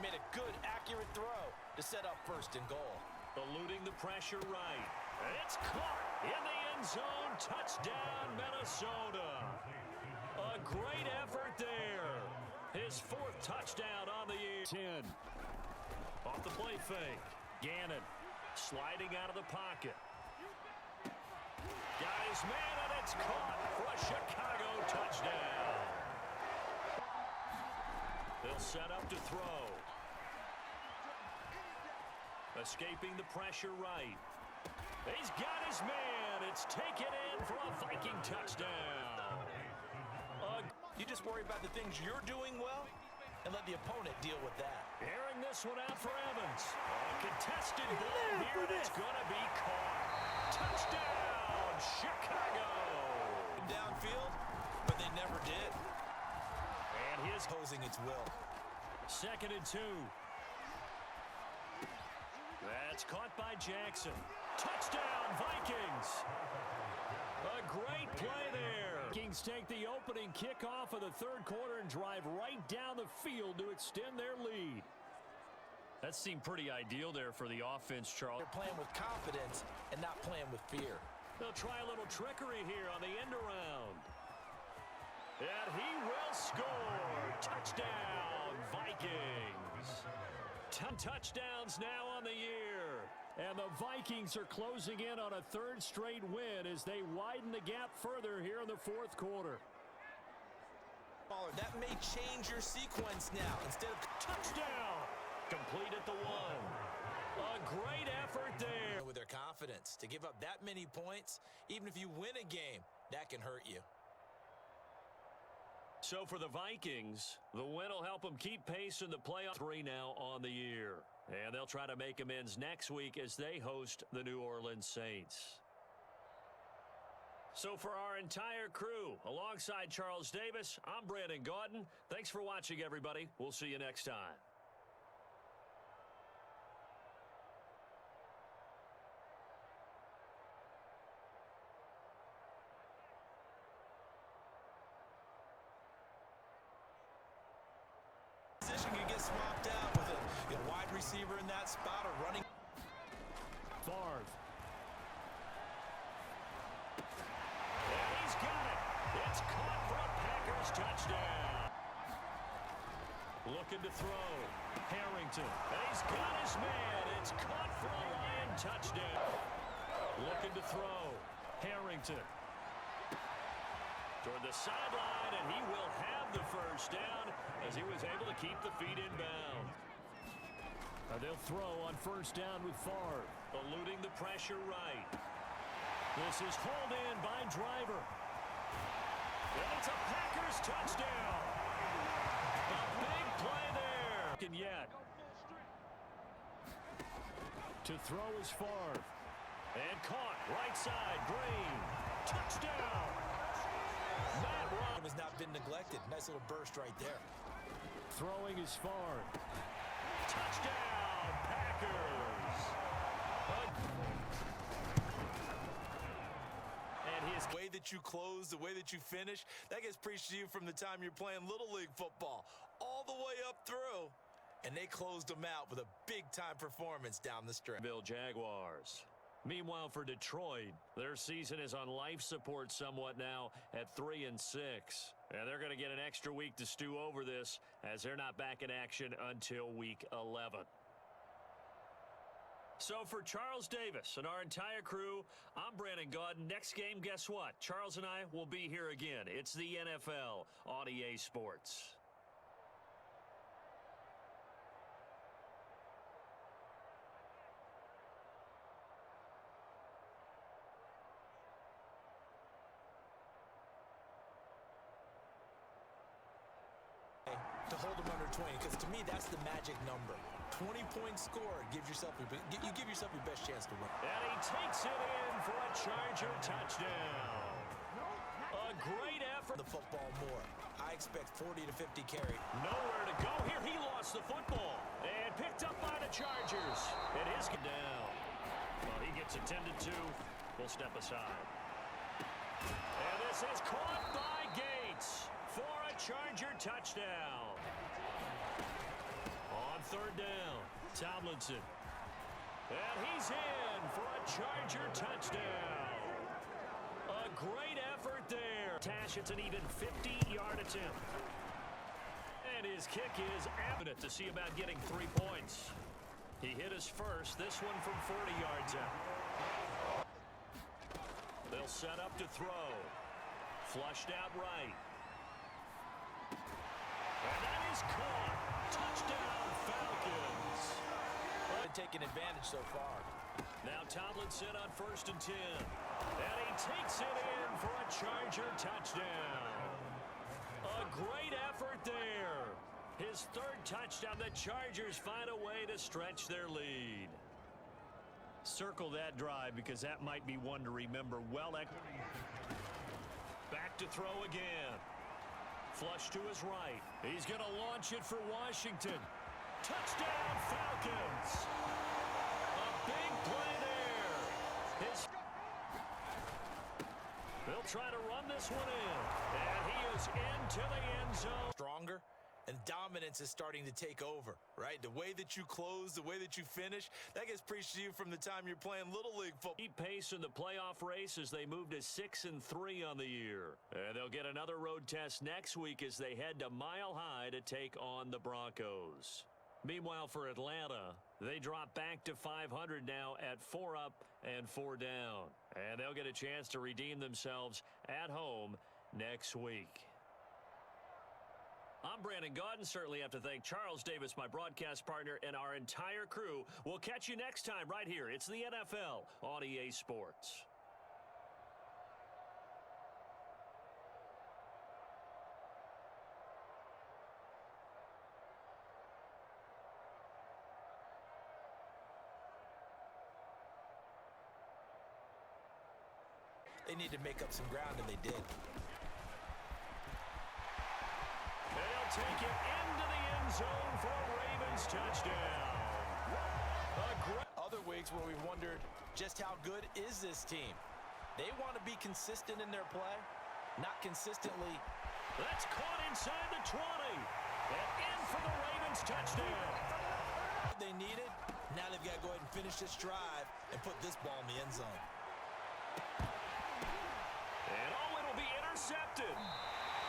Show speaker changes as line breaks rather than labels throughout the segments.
made a good, accurate throw to set up first and goal.
Eluding the pressure right. It's caught in the end zone. Touchdown, Minnesota. A great effort there. His 4th touchdown on the year. 10. Off the play fake. Gannon sliding out of the pocket. Got his man, and it's caught for a Chicago touchdown. They'll set up to throw. Escaping the pressure right. He's got his man. It's taken in for a Viking touchdown.
You just worry about the things you're doing well and let the opponent deal with that.
Airing this one out for Evans. A contested ball here that's going to be caught. Touchdown, Chicago.
Downfield, but they never did.
And his
posing its will.
2nd and 2. That's caught by Jackson. Touchdown, Vikings. A great play there. Vikings take the opening kickoff of the 3rd quarter and drive right down the field to extend their lead. That seemed pretty ideal there for the offense, Charles.
They're playing with confidence and not playing with fear.
They'll try a little trickery here on the end around. And he will score. Touchdown, Vikings. 10 touchdowns now on the year. And the Vikings are closing in on a 3rd straight win as they widen the gap further here in the 4th quarter.
That may change your sequence now. Instead of
touchdown, complete at the 1. A great effort there.
With their confidence, to give up that many points, even if you win a game, that can hurt you.
So for the Vikings, the win will help them keep pace in the playoff. 3 now on the year. And they'll try to make amends next week as they host the New Orleans Saints. So for our entire crew, alongside Charles Davis, I'm Brandon Gaudin. Thanks for watching, everybody. We'll see you next time.
Can get swapped out with a wide receiver in that spot or running.
Favre. And he's got it. It's caught for a Packers touchdown. Looking to throw. Harrington. He's got his man. It's caught for a Lion touchdown. Looking to throw. Harrington. Toward the sideline, and he will have the 1st down as he was able to keep the feet in bounds. They'll throw on 1st down with Favre. Eluding the pressure right. This is hauled in by Driver. And it's a Packers touchdown. A big play there. And yet. To throw is Favre. And caught right side. Green. Touchdown.
Has not been neglected. Nice little burst right there.
Throwing is Favre. Touchdown, Packers. And his
way that you close, the way that you finish, that gets preached to you from the time you're playing Little League football all the way up through. And they closed them out with a big-time performance down the stretch.
Bill Jaguars. Meanwhile, for Detroit, their season is on life support somewhat now at 3-6. And they're going to get an extra week to stew over this as they're not back in action until week 11. So for Charles Davis and our entire crew, I'm Brandon Gaudin. Next game, guess what? Charles and I will be here again. It's the NFL on EA Sports.
To hold them under 20, because to me that's the magic number. 20-point score gives yourself you give yourself your best chance to win.
And he takes it in for a Charger touchdown. A great effort.
The football more. I expect 40 to 50 carry.
Nowhere to go here. He lost the football and picked up by the Chargers. It is down. Well, he gets attended to. We'll step aside. And this is caught by Gates for a Charger touchdown. On 3rd Tomlinson. And he's in for a Charger touchdown. A great effort there. Tash, it's an even 50-yard attempt. And his kick is evident to see about getting 3 points. He hit us first, this one from 40 yards out. They'll set up to throw. Flushed out right. And that is caught. Touchdown, Falcons.
Taking advantage so far.
Now Tomlinson on 1st and 10. And he takes it in for a Charger touchdown. A great effort there. His 3rd touchdown. The Chargers find a way to stretch their lead. Circle that drive because that might be one to remember well. Back to throw again. Flush to his right. He's going to launch it for Washington. Touchdown, Falcons. A big play there. They'll try to run this one in. And he is into the end zone.
Stronger, and dominance is starting to take over, right? The way that you close, the way that you finish, that gets preached to you from the time you're playing Little League football.
Keep pace in the playoff race as they move to 6-3 on the year. And they'll get another road test next week as they head to Mile High to take on the Broncos. Meanwhile, for Atlanta, they drop back to 500 now at 4 up and 4 down. And they'll get a chance to redeem themselves at home next week. I'm Brandon Gaudin. Certainly have to thank Charles Davis, my broadcast partner, and our entire crew. We'll catch you next time right here. It's the NFL on EA Sports.
They need to make up some ground, and they did.
They'll take it into the end zone for a Ravens touchdown.
Other weeks where we wondered just how good is this team. They want to be consistent in their play, not consistently.
That's caught inside the 20. And in for the Ravens touchdown.
They need it. Now they've got to go ahead and finish this drive and put this ball in the end zone.
And it'll be intercepted.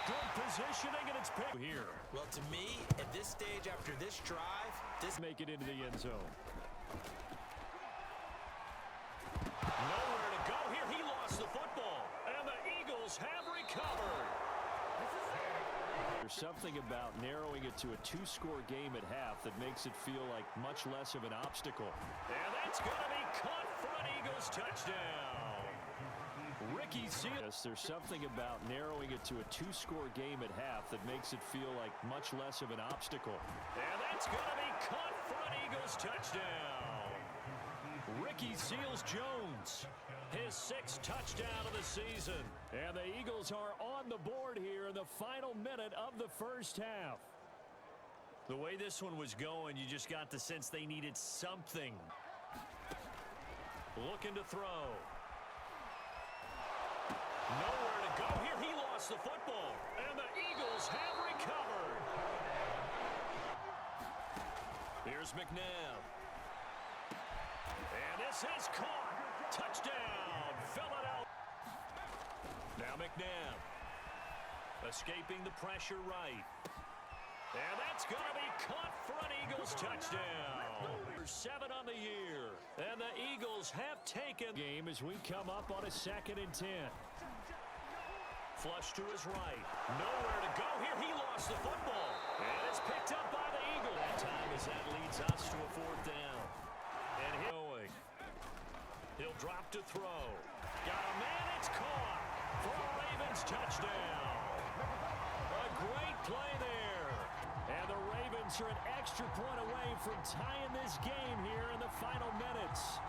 Good positioning, and it's picked here.
Well, to me, at this stage after this drive, this
make it into the end zone. Nowhere to go here. He lost the football, and the Eagles have recovered. There's something about narrowing it to a 2-score game at half that makes it feel like much less of an obstacle. And that's going to be caught for an Eagles touchdown. Ricky Seals. There's something about narrowing it to a 2-score game at half that makes it feel like much less of an obstacle. And that's going to be caught for an Eagles touchdown. Ricky Seals-Jones, his 6th touchdown of the season. And the Eagles are on the board here in the final minute of the first half. The way this one was going, you just got the sense they needed something. Looking to throw. Nowhere to go here. He lost the football, and the Eagles have recovered. Here's McNabb. And this is caught. Touchdown, Philadelphia. Now McNabb. Escaping the pressure right. And that's going to be caught for an Eagles touchdown. 7 on the year. And the Eagles have taken the game as we come up on a 2nd and 10. Flush to his right. Nowhere to go here. He lost the football. And it's picked up by the Eagles. That time as that leads us to a 4th down. And he'll drop to throw. Got a man. It's caught for a Ravens touchdown. A great play there. And the Ravens are an extra point away from tying this game here in the final minutes.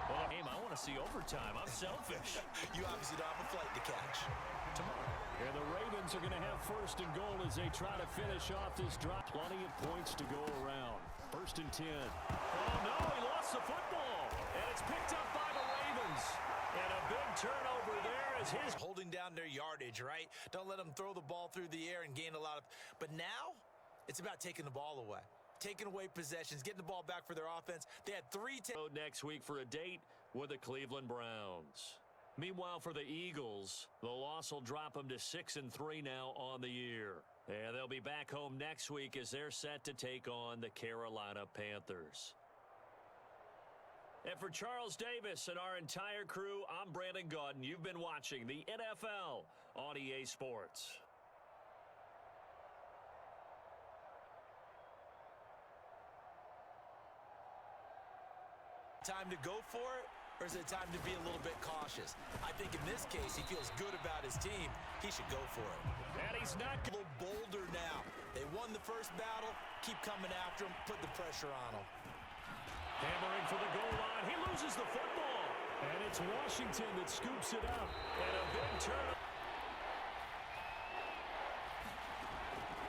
Well, I want to see overtime. I'm selfish.
You obviously don't have a flight to catch.
Tomorrow. And the Ravens are going to have 1st and goal as they try to finish off this drop. Plenty of points to go around. 1st and 10. Oh, no, he lost the football. And it's picked up by the Ravens. And a big turnover there as his
holding down their yardage, right? Don't let them throw the ball through the air and gain a lot of. But now, it's about taking the ball away. taking away possessions, getting the ball back for their offense. They had
next week for a date with the Cleveland Browns. Meanwhile, for the Eagles, the loss will drop them to 6-3 now on the year. And they'll be back home next week as they're set to take on the Carolina Panthers. And for Charles Davis and our entire crew, I'm Brandon Gaudin. You've been watching the NFL on EA Sports.
Time to go for it, or is it time to be a little bit cautious? I think in this case, he feels good about his team. He should go for it.
And he's not
a little bolder now. They won the first battle. Keep coming after him. Put the pressure on him.
Hammering for the goal line. He loses the football. And it's Washington that scoops it up. And a big turn.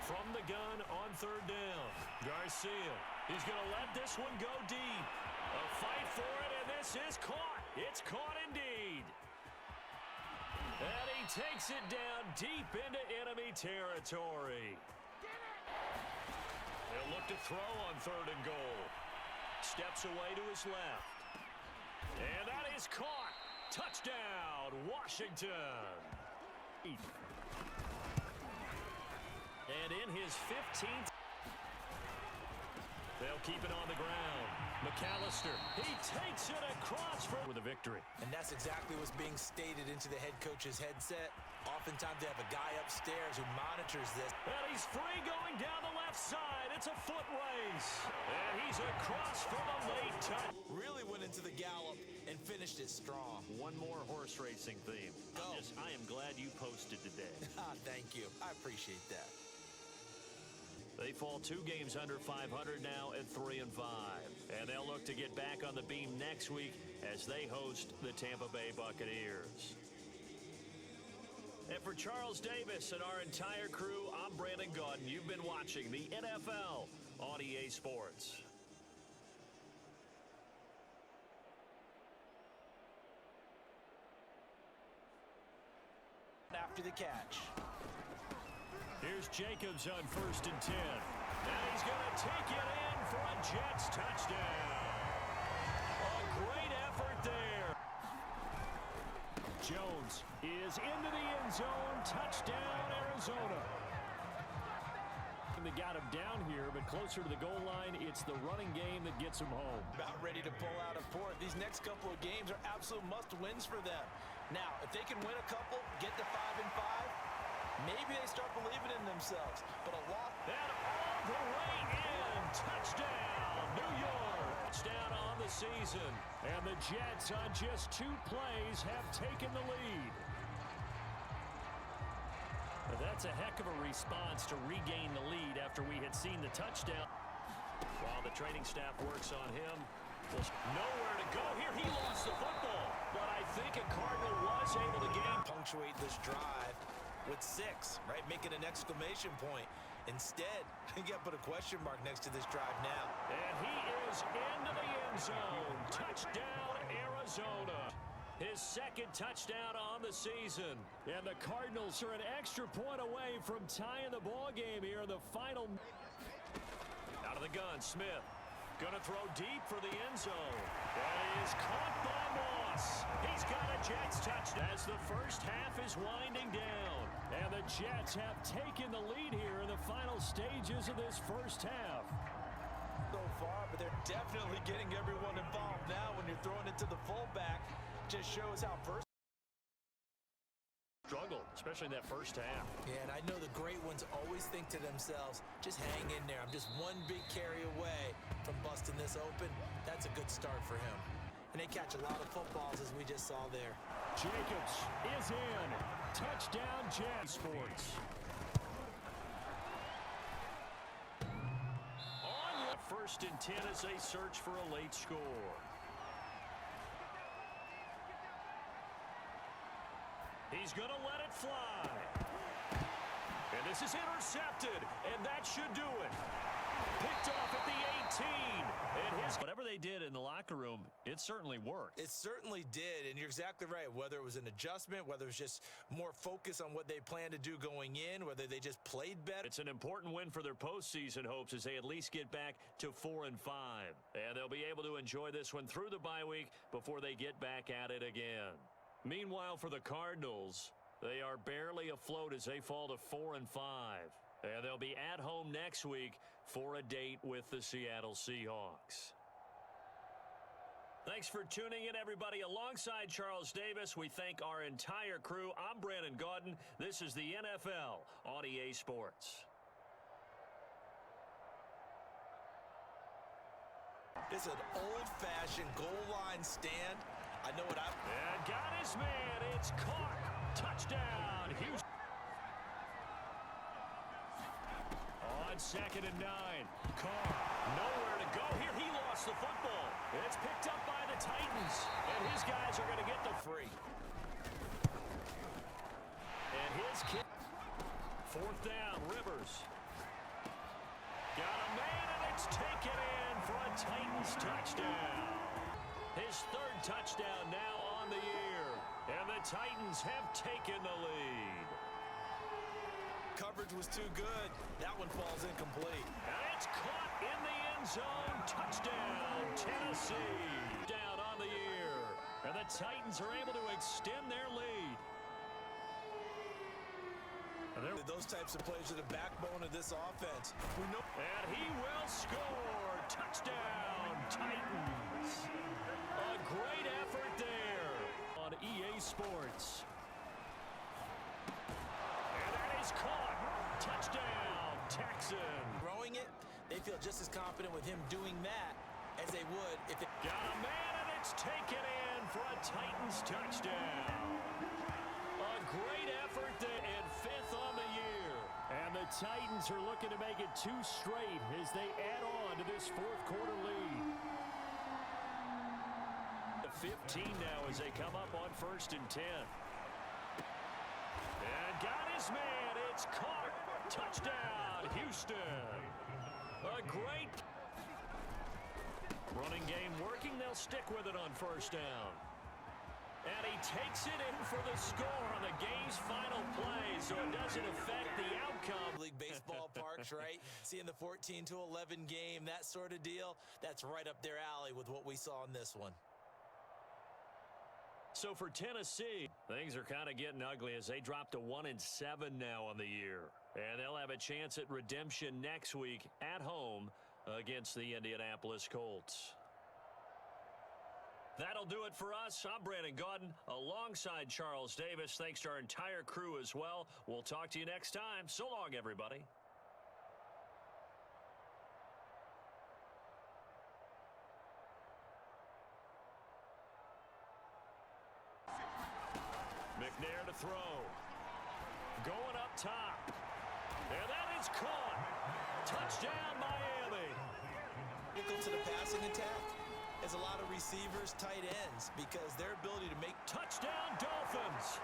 From the gun on third down. Garcia. He's going to let this one go deep. A fight for it, and this is caught. It's caught indeed. And he takes it down deep into enemy territory. He'll look to throw on third and goal. Steps away to his left. And that is caught. Touchdown, Washington. And in his 15th. They'll keep it on the ground. McAllister, he takes it across with a victory.
And that's exactly what's being stated into the head coach's headset. Oftentimes they have a guy upstairs who monitors this.
And he's free going down the left side. It's a foot race. And he's across for the late touch.
Really went into the gallop and finished it strong.
One more horse racing theme. I am glad you posted today.
Thank you. I appreciate that.
They fall 2 games under 500 now at 3-5. And they'll look to get back on the beam next week as they host the Tampa Bay Buccaneers. And for Charles Davis and our entire crew, I'm Brandon Gaudin. You've been watching the NFL on EA Sports.
After the catch.
Here's Jacobs on 1st and 10. And he's going to take it in for a Jets touchdown. A great effort there. Jones is into the end zone. Touchdown, Arizona. They got him down here, but closer to the goal line, it's the running game that gets him home.
About ready to pull out a port. These next couple of games are absolute must-wins for them. Now, if they can win a couple, get to 5-5, maybe they start believing in themselves. But a lot.
And all the way in. Touchdown, New York. Touchdown on the season. And the Jets on just 2 plays have taken the lead. That's a heck of a response to regain the lead after we had seen the touchdown. While the training staff works on him, there's nowhere to go here. He lost the football. But I think a Cardinal was able to gain.
Punctuate this drive with 6, right? Making an exclamation point. Instead, you got to put a question mark next to this drive now.
And he is into the end zone. Touchdown, Arizona. His 2nd touchdown on the season. And the Cardinals are an extra point away from tying the ball game here in the final. Out of the gun, Smith. Gonna throw deep for the end zone. That is caught by Moss. He's got a Jets touchdown as the first half is winding down. And the Jets have taken the lead here in the final stages of this first half.
So far, but they're definitely getting everyone involved now when you're throwing it to the fullback. Just shows how versatile.
Struggle, especially in that first half.
Yeah, and I know the great ones always think to themselves, just hang in there. I'm just one big carry away from busting this open. That's a good start for him. And they catch a lot of footballs, as we just saw there.
Jacobs is in. Touchdown, Jets. Sports. On 1st and 10 as they search for a late score. He's going to let it fly. And this is intercepted, and that should do it. Picked off at the 18. And whatever they they did in the locker room, it certainly worked.
It certainly did, and you're exactly right. Whether it was an adjustment, whether it was just more focus on what they planned to do going in, whether they just played better.
It's an important win for their postseason hopes as they at least get back to 4-5. And they'll be able to enjoy this one through the bye week before they get back at it again. Meanwhile, for the Cardinals, they are barely afloat as they fall to 4-5. And they'll be at home next week for a date with the Seattle Seahawks. Thanks for tuning in, everybody. Alongside Charles Davis, we thank our entire crew. I'm Brandon Gaudin. This is the NFL on EA Sports.
It's an old-fashioned goal line stand. I know what I'm...
And got his man. It's caught. Touchdown, Houston. On 2nd and 9. Carr, nowhere to go here. He lost the football. It's picked up by the Titans. And his guys are going to get the free. And his kick. 4th down, Rivers. Got a man, and it's taken in for a Titans touchdown. His 3rd touchdown now on the year. And the Titans have taken the lead.
Coverage was too good. That one falls incomplete.
And it's caught in the end zone. Touchdown, Tennessee. Down on the year. And the Titans are able to extend their lead.
Those types of plays are the backbone of this offense. We know.
And he will score. Touchdown, Titans. A great effort there on EA Sports. And that is caught. Touchdown, Texan.
Throwing it, they feel just as confident with him doing that as they would if it...
Got a man, and it's taken in for a Titans touchdown. A great effort there, and 5th on the year. And the Titans are looking to make it 2 straight as they add on to this 4th quarter lead. 15 now as they come up on 1st and 10. And got his man. It's caught. Touchdown, Houston. A great running game working. They'll stick with it on 1st down. And he takes it in for the score on the game's final play, so it doesn't affect the outcome.
League baseball parks, right? Seeing the 14-11 game, that sort of deal, that's right up their alley with what we saw in this one.
So for Tennessee, things are kind of getting ugly as they drop to 1-7 now on the year. And they'll have a chance at redemption next week at home against the Indianapolis Colts. That'll do it for us. I'm Brandon Gaudin alongside Charles Davis. Thanks to our entire crew as well. We'll talk to you next time. So long, everybody. McNair to throw. Going up top. And that is caught. Touchdown, Miami.
Go to the passing attack is a lot of receivers, tight ends, because their ability to make...
Touchdown, Dolphins.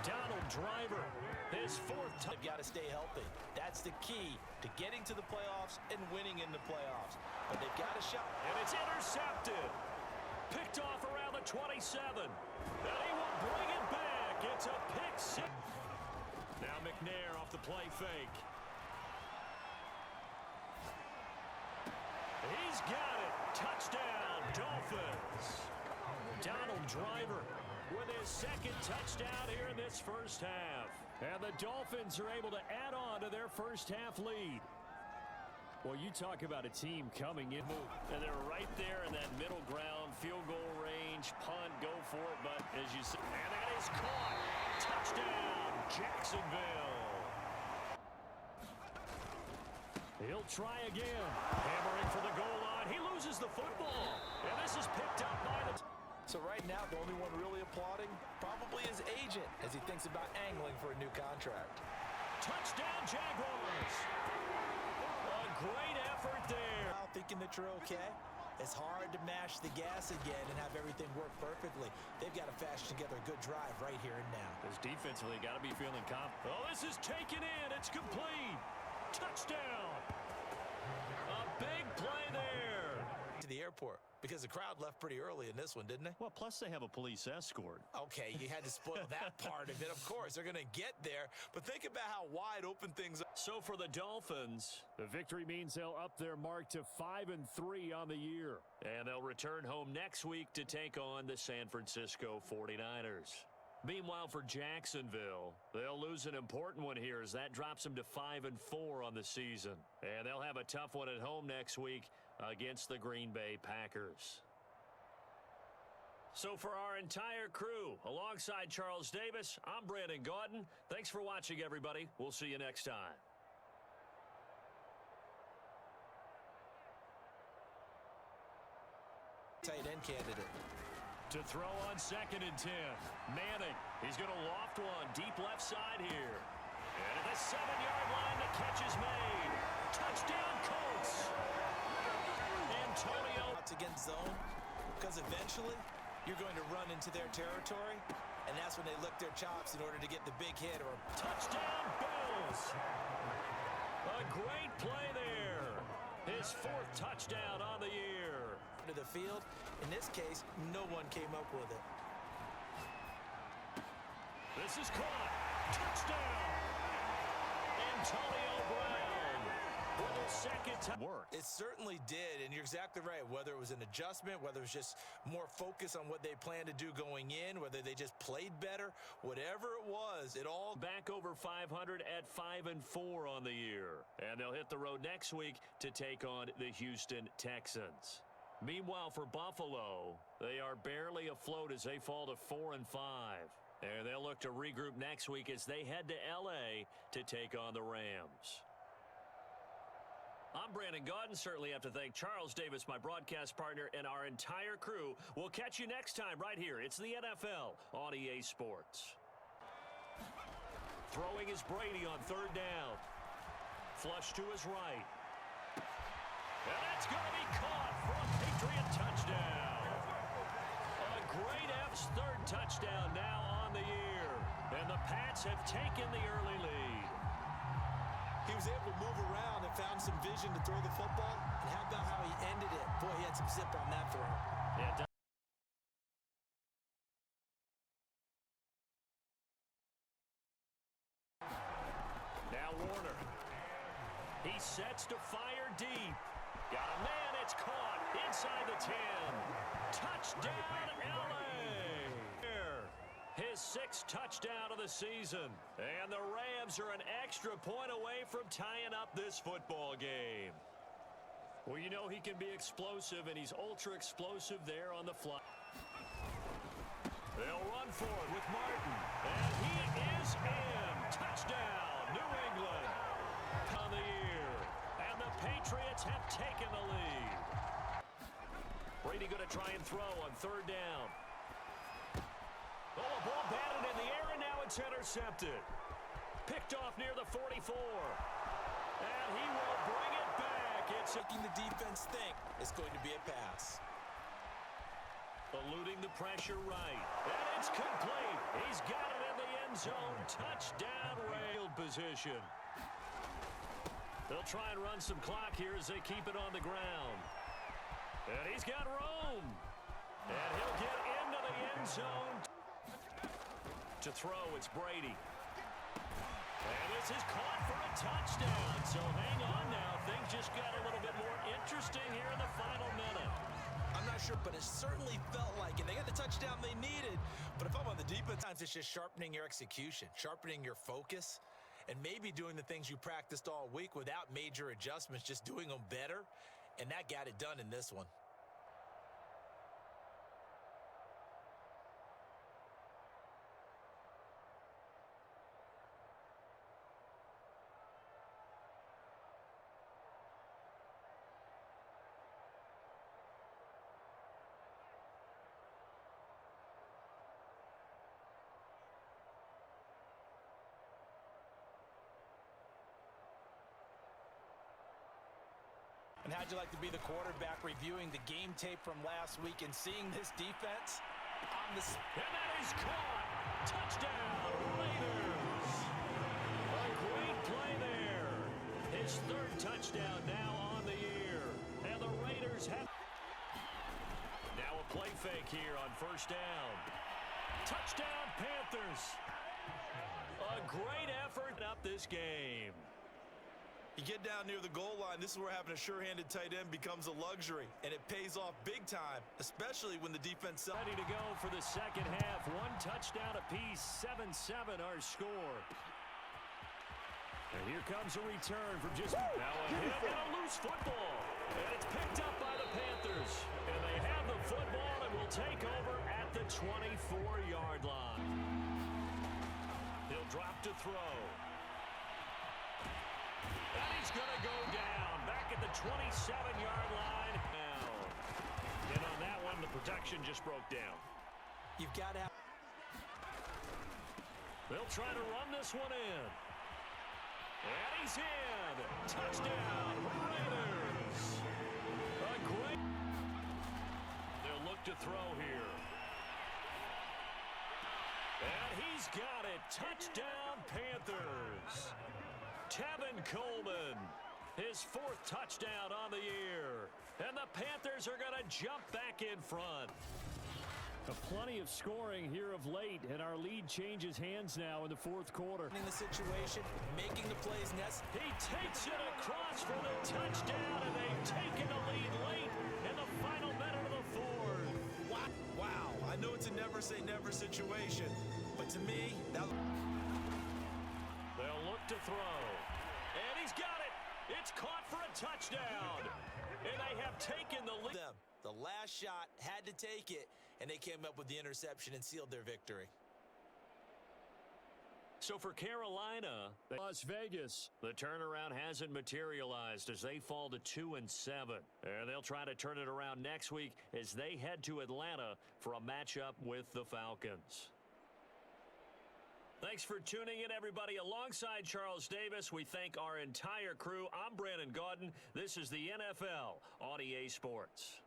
Donald Driver, his 4th touchdown.
They've got to stay healthy. That's the key to getting to the playoffs and winning in the playoffs. But they've got a shot.
And it's intercepted. Picked off around the 27. And he will bring it back. It's a pick 6. Now McNair off the play fake. He's got it. Touchdown, Dolphins. Donald Driver with his 2nd touchdown here in this 1st half. And the Dolphins are able to add on to their 1st half lead. Well, you talk about a team coming in. And they're right there in that middle ground, field goal range, punt, go for it. But as you see, and that is caught. Touchdown, Jacksonville. He'll try again. Hammering for the goal line. He loses the football. And this is picked up by the...
So right now, the only one really applauding probably his agent as he thinks about angling for a new contract.
Touchdown, Jaguars. A great effort there.
Thinking that you're okay. It's hard to mash the gas again and have everything work perfectly. They've got to fashion together a good drive right here and now.
Because defensively, got to be feeling confident. Oh, this is taken in. It's complete. Touchdown. A big play there.
to the airport? Because the crowd left pretty early in this one, didn't they?
Well, plus they have a police escort.
Okay, you had to spoil that part of it. Of course, they're going to get there. But think about how wide open things are.
So for the Dolphins, the victory means they'll up their mark to 5-3 on the year. And they'll return home next week to take on the San Francisco 49ers. Meanwhile, for Jacksonville, they'll lose an important one here as that drops them to 5-4 on the season. And they'll have a tough one at home next week against the Green Bay Packers. So for our entire crew, alongside Charles Davis, I'm Brandon Gaudin. Thanks for watching, everybody. We'll see you next time.
Tight end candidate.
To throw on 2nd and 10. Manning, he's going to loft one deep left side here. And at the 7-yard line, the catch is made. Touchdown, Colts. Antonio.
Against zone, because eventually you're going to run into their territory, and that's when they lick their chops in order to get the big hit or
touchdown Bills. A great play there. His 4th touchdown on the year.
To the field. In this case, no one came up with it.
This is caught. Touchdown. Antonio Brown for the 2nd time. Work.
It certainly did, and you're exactly right. Whether it was an adjustment, whether it was just more focus on what they planned to do going in, whether they just played better, whatever it was, it all
back over 500 at 5-4 on the year. And they'll hit the road next week to take on the Houston Texans. Meanwhile, for Buffalo, they are barely afloat as they fall to 4-5. And they'll look to regroup next week as they head to L.A. to take on the Rams. I'm Brandon Gaudin. Certainly have to thank Charles Davis, my broadcast partner, and our entire crew. We'll catch you next time right here. It's the NFL on EA Sports. Throwing is Brady on 3rd down. Flush to his right. And that's going to be caught for a Patriot touchdown. A great F's 3rd touchdown now on the year. And the Pats have taken the early lead.
He was able to move around and found some vision to throw the football. And how about how he ended it? Boy, he had some zip on that throw.
Yeah, now Warner. He sets to fire deep. Got a man, it's caught inside the 10. Touchdown, L.A. His 6th touchdown of the season. And the Rams are an extra point away from tying up this football game. Well, you know he can be explosive, and he's ultra-explosive there on the fly. They'll run for it with Martin. And he is in. Touchdown, New England. On the year. And the Patriots have taken the lead. Brady going to try and throw on 3rd down. Oh, a ball batted in the air, and now it's intercepted. Picked off near the 44. And he will bring it back. It's
making the defense think it's going to be a pass.
Eluding the pressure right. And it's complete. He's got it in the end zone. Touchdown, rail position. They'll try and run some clock here as they keep it on the ground. And he's got room. And he'll get into the end zone. To throw, it's Brady. And this is caught for a touchdown. So hang on now. Things just got a little bit more interesting here in the final minute.
I'm not sure, but it certainly felt like it. They got the touchdown they needed. But if I'm on the defense, sometimes it's just sharpening your execution, sharpening your focus, and maybe doing the things you practiced all week without major adjustments, just doing them better. And that got it done in this one. And how'd you like to be the quarterback reviewing the game tape from last week and seeing this defense on the...
And that is caught! Touchdown, Raiders! A great play there. His 3rd touchdown now on the year. And the Raiders have... fake here on first down. Touchdown, Panthers. A great effort up this game.
You get down near the goal line, this is where having a sure-handed tight end becomes a luxury, and it pays off big time, especially when the defense...
Ready to go for the second half. One touchdown apiece, 7-7 our score. And here comes a return from just... Now a hit and a loose football. And it's picked up by the Panthers. And they have the football and will take over at the 24-yard line. He'll drop to throw. And he's going to go down back at the 27-yard line. Now, and on that one, the protection just broke down.
You've got to have...
They'll try to run this one in. And he's in. Touchdown, Raiders. A great... They'll look to throw here. And he's got it. Touchdown, Panthers. Tevin Coleman, his fourth touchdown on the year. And the Panthers are going to jump back in front. Plenty of scoring here of late, and our lead changes hands now in the fourth quarter.
...the situation, making the plays necessary.
He takes it across for the touchdown, and they've taken the lead late in the final minute of the fourth.
Wow. I know it's a never-say-never situation, but to me, that...
They'll look to throw. And he's got it. It's caught for a touchdown. And they have taken the lead.
The last shot had to take it, and they came up with the interception and sealed their victory.
So for Carolina, Las Vegas, the turnaround hasn't materialized as they fall to 2-7. And they'll try to turn it around next week as they head to Atlanta for a matchup with the Falcons. Thanks for tuning in, everybody. Alongside Charles Davis, we thank our entire crew. I'm Brandon Gaudin. This is the NFL on EA Sports.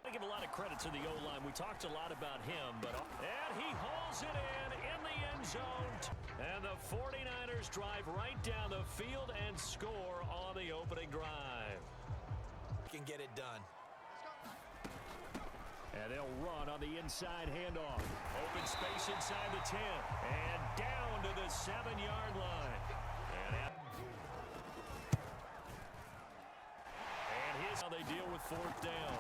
I give a lot of credit to the O-line. We talked a lot about him, and he hauls it in the end zone. And the 49ers drive right down the field and score on the opening drive.
Can get it done.
And they'll run on the inside handoff. Open space inside the 10. And down to the 7-yard line. And here's how they deal with fourth down.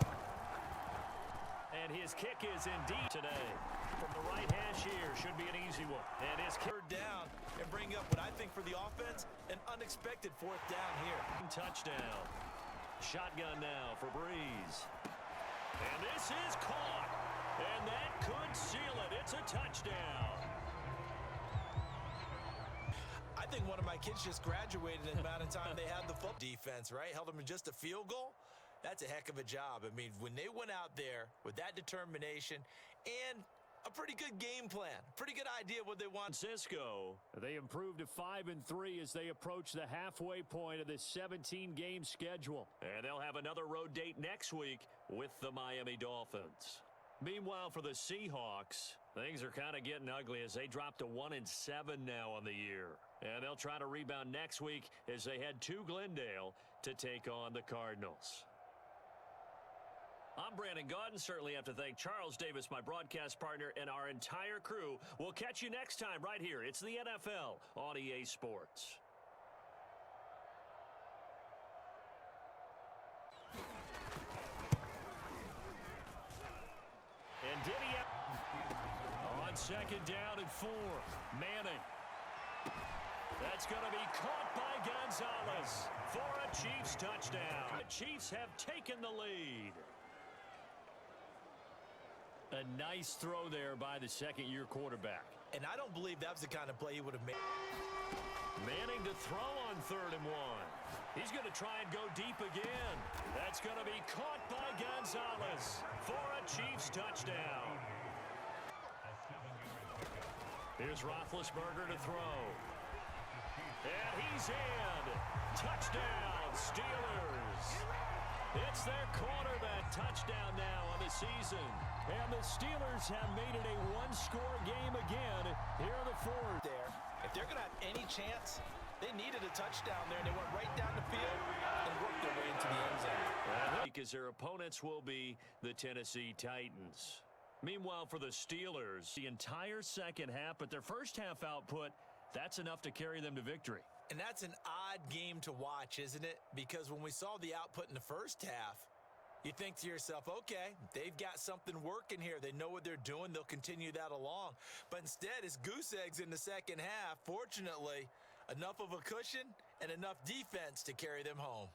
And his kick is indeed today. From the right hash here, should be an easy one. And his kick
down and bring up what I think for the offense, an unexpected fourth down here.
Touchdown. Shotgun now for Breeze. And this is caught. And that could seal it. It's a touchdown.
I think one of my kids just graduated in the amount of time they had the football defense, right? Held them in just a field goal. That's a heck of a job. I mean, when they went out there with that determination and a pretty good game plan, pretty good idea what they want.
Francisco, they improved to 5-3 as they approach the halfway point of this 17-game schedule. And they'll have another road date next week with the Miami Dolphins. Meanwhile, for the Seahawks, things are kind of getting ugly as they drop to 1-7 now on the year. And they'll try to rebound next week as they head to Glendale to take on the Cardinals. I'm Brandon Gaudin. Certainly have to thank Charles Davis, my broadcast partner, and our entire crew. We'll catch you next time right here. It's the NFL on EA Sports. And Diddy on second down and 4. Manning. That's going to be caught by Gonzalez for a Chiefs touchdown. The Chiefs have taken the lead. A nice throw there by the second-year quarterback.
And I don't believe that was the kind of play he would have made.
Manning to throw on 3rd and 1. He's going to try and go deep again. That's going to be caught by Gonzalez for a Chiefs touchdown. Here's Roethlisberger to throw. And he's in. Touchdown, Steelers. It's their quarterback touchdown now on the season. And the Steelers have made it a one-score game again here in the fourth.
There. If they're going to have any chance, they needed a touchdown there, and they went right down the field and worked their way into the end zone.
Because their opponents will be the Tennessee Titans. Meanwhile, for the Steelers, the entire second half, but their first half output, that's enough to carry them to victory.
And that's an odd game to watch, isn't it? Because when we saw the output in the first half, you think to yourself, okay, they've got something working here. They know what they're doing. They'll continue that along. But instead, it's goose eggs in the second half. Fortunately, enough of a cushion and enough defense to carry them home.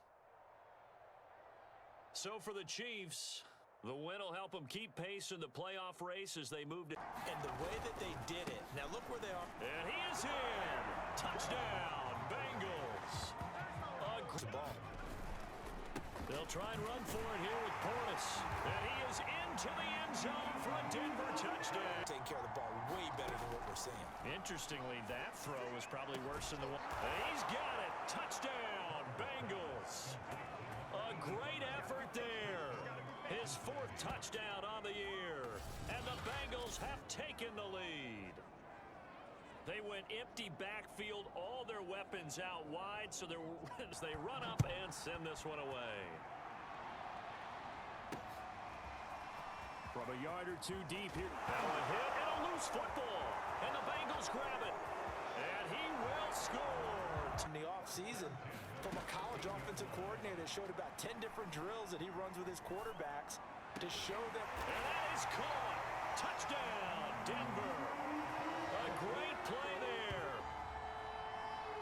So for the Chiefs, the win will help them keep pace in the playoff race as they move to...
And the way that they did it. Now look where they are.
And he is in. Touchdown, Bengals. A ball. They'll try and run for it here with Portis. And he is into the end zone for a Denver touchdown.
Taking care of the ball way better than what we're seeing.
Interestingly, that throw was probably worse than the one. And he's got it. Touchdown, Bengals. A great effort there. His fourth touchdown on the year. And the Bengals have taken the lead. They went empty backfield, all their weapons out wide, so they run up and send this one away. From a yard or two deep here. Now a hit and a loose football. And the Bengals grab it. And he will score.
In the offseason, from a college offensive coordinator, showed about 10 different drills that he runs with his quarterbacks to show them.
And that is caught. Touchdown, Denver. A great play there.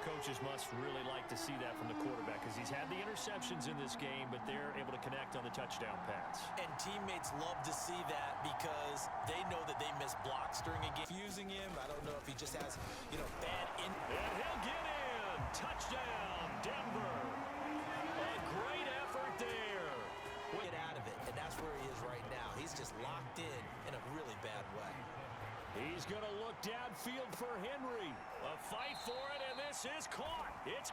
Coaches must really like to see that from the quarterback because he's had the interceptions in this game, but they're able to connect on the touchdown pass.
And teammates love to see that because they know that they miss blocks during a game. Fusing him, I don't know if he just has, bad in.
And he'll get in. Touchdown, Denver. A great effort there.
Get out of it, and that's where he is right now. He's just locked in a really bad way.
He's going to look downfield for Henry. A fight for it, and this is caught. It's...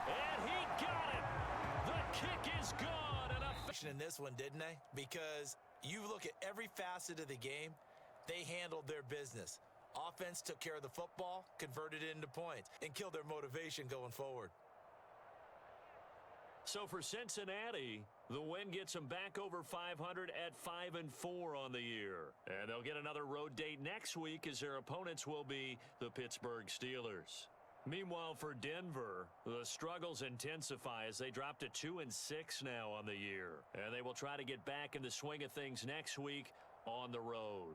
And he got it. The kick is good. And
in this one, didn't they? Because you look at every facet of the game, they handled their business. Offense took care of the football, converted it into points, and killed their motivation going forward.
So for Cincinnati, the win gets them back over 500 at 5-4 on the year. And they'll get another road date next week as their opponents will be the Pittsburgh Steelers. Meanwhile, for Denver, the struggles intensify as they drop to 2-6 now on the year. And they will try to get back in the swing of things next week on the road.